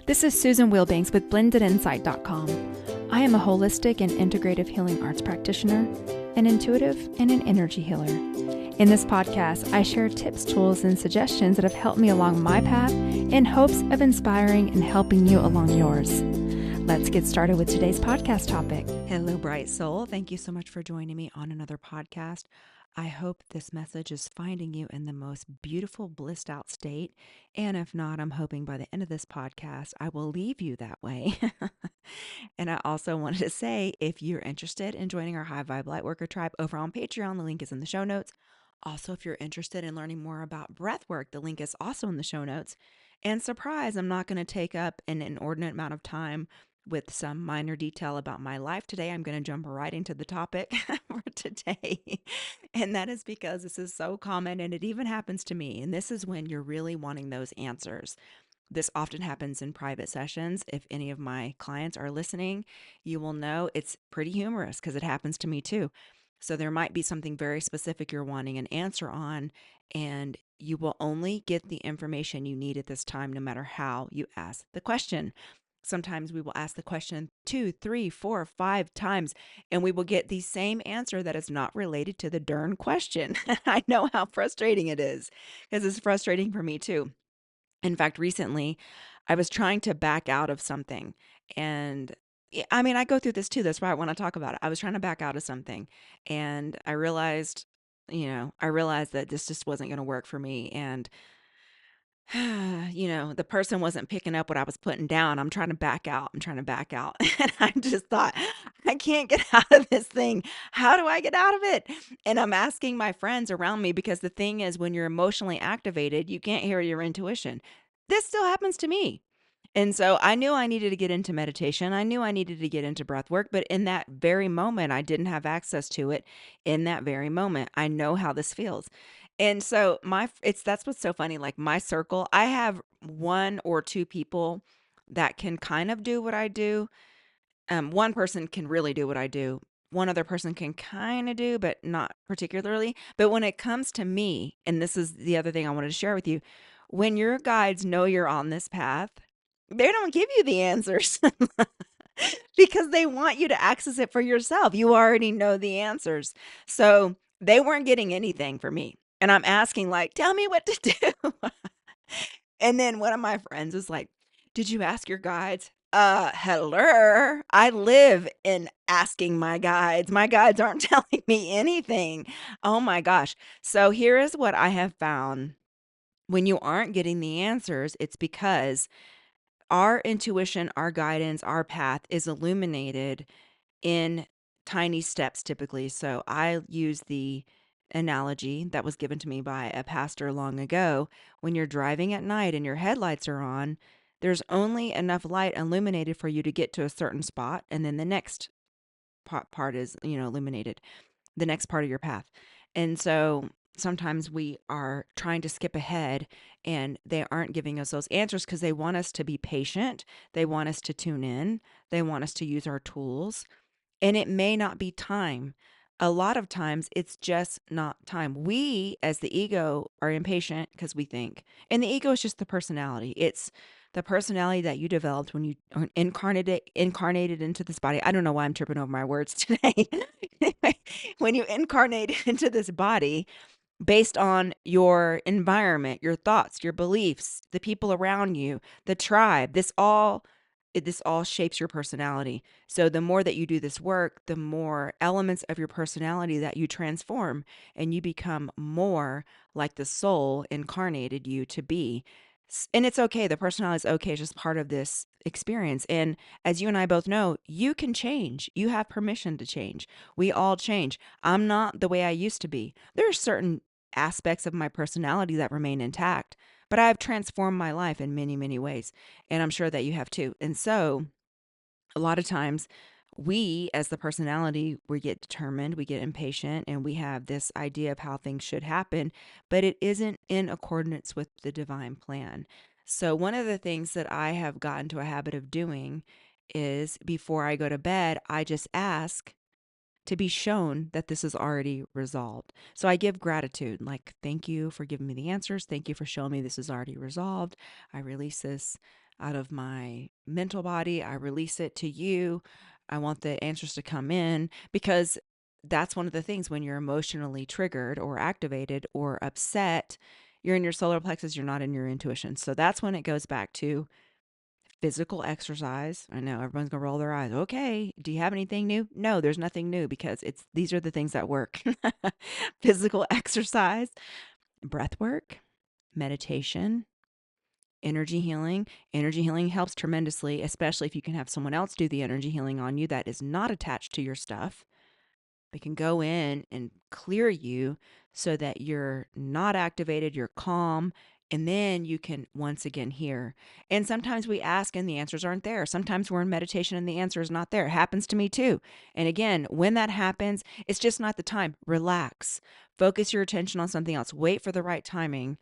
This is Susan Wilbanks with blendedinsight.com. I am a holistic and integrative healing arts practitioner, an intuitive, and an energy healer. In this podcast, I share tips, tools, and suggestions that have helped me along my path in hopes of inspiring and helping you along yours. Let's get started with today's podcast topic. Hello, bright soul. Thank you so much for joining me on another podcast. I hope this message is finding you in the most beautiful, blissed out state. And if not, I'm hoping by the end of this podcast, I will leave you that way. And I also wanted to say, if you're interested in joining our High Vibe Lightworker tribe over on Patreon, the link is in the show notes. Also, if you're interested in learning more about breath work, the link is also in the show notes. And surprise, I'm not going to take up an inordinate amount of time with some minor detail about my life today. I'm going to jump right into the topic for today. And that is because this is so common and it even happens to me. And this is when you're really wanting those answers. This often happens in private sessions. If any of my clients are listening, you will know it's pretty humorous because it happens to me too. So there might be something very specific you're wanting an answer on, and you will only get the information you need at this time, no matter how you ask the question. Sometimes we will ask the question 2, 3, 4, 5 times, and we will get the same answer that is not related to the darn question. I know how frustrating it is because it's frustrating for me too. In fact, recently I was trying to back out of something, and I go through this too. That's why I want to talk about it. I was trying to back out of something, and I realized that this just wasn't going to work for me. And the person wasn't picking up what I was putting down. I'm trying to back out. I'm trying to back out. And I just thought, I can't get out of this thing. How do I get out of it? And I'm asking my friends around me because the thing is, when you're emotionally activated, you can't hear your intuition. This still happens to me. And so I knew I needed to get into meditation. I knew I needed to get into breath work, but in that very moment, I didn't have access to it. In that very moment, I know how this feels. And so that's what's so funny. Like my circle, I have one or two people that can kind of do what I do. One person can really do what I do. One other person can kind of do, but not particularly. But when it comes to me, and this is the other thing I wanted to share with you, when your guides know you're on this path, they don't give you the answers because they want you to access it for yourself. You already know the answers. So they weren't getting anything from me. And I'm asking, like, tell me what to do. And then one of my friends was like, did you ask your guides? Hello. I live in asking my guides. My guides aren't telling me anything. Oh my gosh. So here is what I have found. When you aren't getting the answers, it's because our intuition, our guidance, our path is illuminated in tiny steps typically. So I use the analogy that was given to me by a pastor long ago. When you're driving at night and your headlights are on, there's only enough light illuminated for you to get to a certain spot, and then the next part is, illuminated, the next part of your path. And so sometimes we are trying to skip ahead and they aren't giving us those answers because they want us to be patient. They want us to tune in. They want us to use our tools. And it may not be time. A lot of times it's just not time. We, as the ego, are impatient because we think. And the ego is just the personality. It's the personality that you developed when you are incarnated into this body. I don't know why I'm tripping over my words today. Anyway, when you incarnated into this body, based on your environment, your thoughts, your beliefs, the people around you, the tribe, this all shapes your personality. So the more that you do this work, the more elements of your personality that you transform, and you become more like the soul incarnated you to be. And it's okay. The personality is okay. It's just part of this experience. And as you and I both know, you can change. You have permission to change. We all change. I'm not the way I used to be. There are certain aspects of my personality that remain intact, but I've transformed my life in many, many ways. And I'm sure that you have too. And so a lot of times we, as the personality, we get determined, we get impatient, and we have this idea of how things should happen, but it isn't in accordance with the divine plan. So one of the things that I have gotten to a habit of doing is before I go to bed, I just ask to be shown that this is already resolved. So I give gratitude, like, thank you for giving me the answers. Thank you for showing me this is already resolved. I release this. out of my mental body. I release it to you. I want the answers to come in because that's one of the things when you're emotionally triggered or activated or upset, you're in your solar plexus, you're not in your intuition. So that's when it goes back to physical exercise. I know everyone's going to roll their eyes. Okay, do you have anything new? No, there's nothing new because these are the things that work. Physical exercise, breath work, meditation, energy healing. Energy healing helps tremendously, especially if you can have someone else do the energy healing on you that is not attached to your stuff. They can go in and clear you so that you're not activated, you're calm, and then you can once again hear. And sometimes we ask and the answers aren't there. Sometimes we're in meditation and the answer is not there. It happens to me too. And again, when that happens, it's just not the time. Relax. Focus your attention on something else. Wait for the right timing.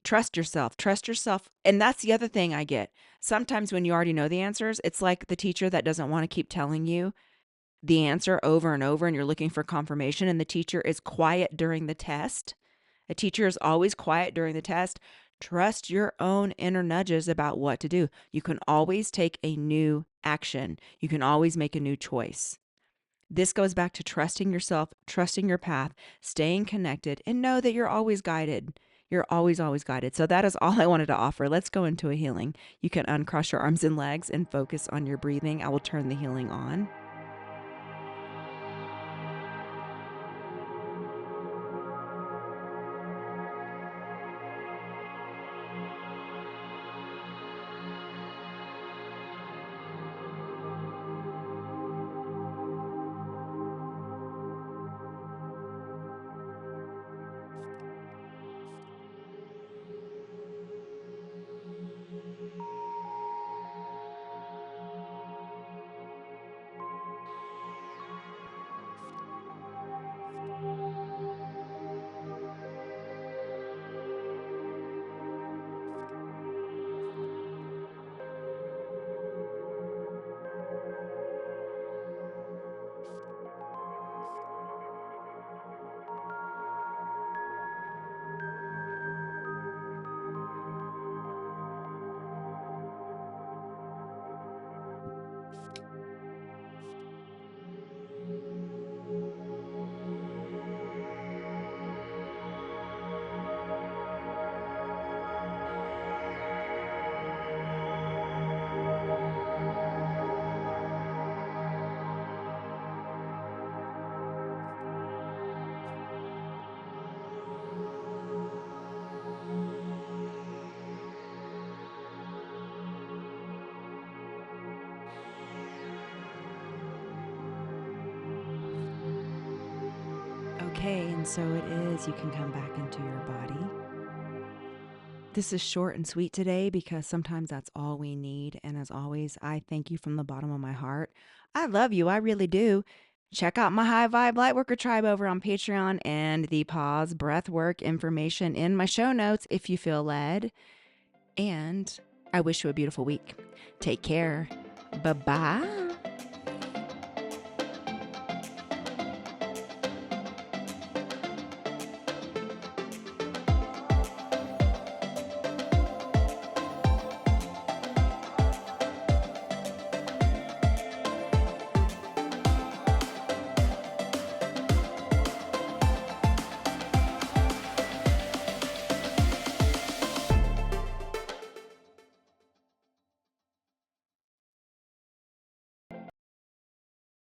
Trust yourself. Trust yourself. And that's the other thing I get. Sometimes when you already know the answers, it's like the teacher that doesn't want to keep telling you the answer over and over and you're looking for confirmation and the teacher is quiet during the test. A teacher is always quiet during the test. Trust your own inner nudges about what to do. You can always take a new action. You can always make a new choice. This goes back to trusting yourself, trusting your path, staying connected, and know that you're always guided. You're always, always guided. So that is all I wanted to offer. Let's go into a healing. You can uncross your arms and legs and focus on your breathing. I will turn the healing on. Okay, and so it is. You can come back into your body. This is short and sweet today because sometimes that's all we need. And as always, I thank you from the bottom of my heart. I love you. I really do. Check out my High Vibe Lightworker Tribe over on Patreon and the pause breathwork information in my show notes if you feel led. And I wish you a beautiful week. Take care. Bye-bye.